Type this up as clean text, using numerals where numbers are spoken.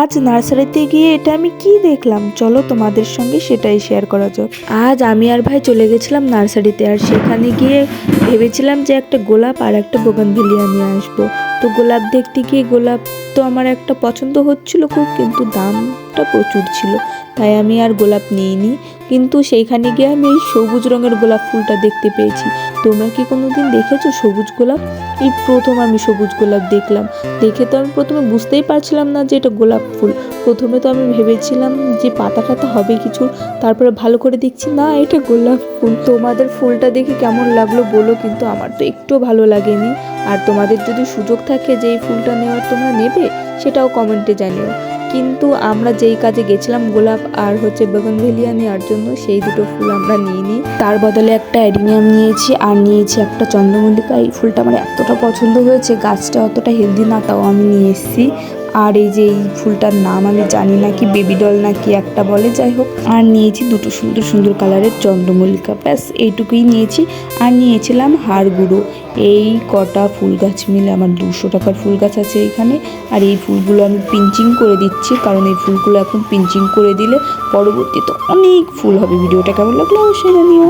আজ নার্সারিতে গিয়ে এটা আমি কি দেখলাম, চলো তোমাদের সঙ্গে সেটাই শেয়ার করা যাক। আজ আমি আর ভাই চলে গেছিলাম নার্সারিতে, আর সেখানে গিয়ে ভেবেছিলাম যে একটা গোলাপ আর একটা বোগানভেলিয়া নিয়ে আসবো। তো গোলাপ দেখতে গিয়ে গোলাপ তো আমার একটা পছন্দ হচ্ছিল খুব, কিন্তু দামটা প্রচুর ছিল, তাই আমি আর গোলাপ নিইনি। কিন্তু সেইখানে গিয়ে আমি এই সবুজ রঙের গোলাপ ফুলটা দেখতে পেয়েছি। তোমরা কি কোনোদিন দেখেছো সবুজ গোলাপ? এই প্রথম আমি সবুজ গোলাপ দেখলাম। দেখে তো আমি প্রথমে বুঝতেই পারছিলাম না যে এটা গোলাপ ফুল। প্রথমে তো আমি ভেবেছিলাম যে পাতা টাতা হবে কিছু, তারপরে ভালো করে দেখছি না, এটা গোলাপ ফুল। তোমাদের ফুলটা দেখে কেমন লাগলো বলো, কিন্তু আমার তো একটু ভালো লাগেনি। আর তোমাদের যদি সুযোগ থাকে যে এই ফুলটা নেওয়ার, তোমরা নেবে, সেটাও কমেন্টে জানিও। কিন্তু আমরা যেই কাজে গেছিলাম গোলাপ আর বোগানভেলিয়া নেওয়ার জন্য, সেই দুটো ফুল আমরা নিইনি। তার বদলে একটা অ্যাডিনিয়াম নিয়েছি, আর নিয়েছি একটা চন্দ্রমল্লিকা। এই ফুলটা আমার এতটা পছন্দ হয়েছে, গাছটা অতটা হেলদি না, তাও আমি নিয়ে এসেছি। আর এই যে এই ফুলটার নাম আমি জানি না, কি বেবি ডল না কি একটা বলে, যাই হোক। আর নিয়েছি দুটো সুন্দর সুন্দর কালারের চন্দ্রমল্লিকা, ব্যাস এইটুকুই নিয়েছি। আর নিয়েছিলাম হাড় গুঁড়ো। এই কটা ফুল গাছ মিলে আমার 200 টাকার ফুল গাছ আছে এখানে। আর এই ফুলগুলো আমি পিঞ্চিং করে দিচ্ছি, কারণ এই ফুলগুলো এখন পিঞ্চিং করে দিলে পরবর্তীতে অনেক ফুল হবে। ভিডিওটা কেমন লাগলো অবশ্যই জানিও।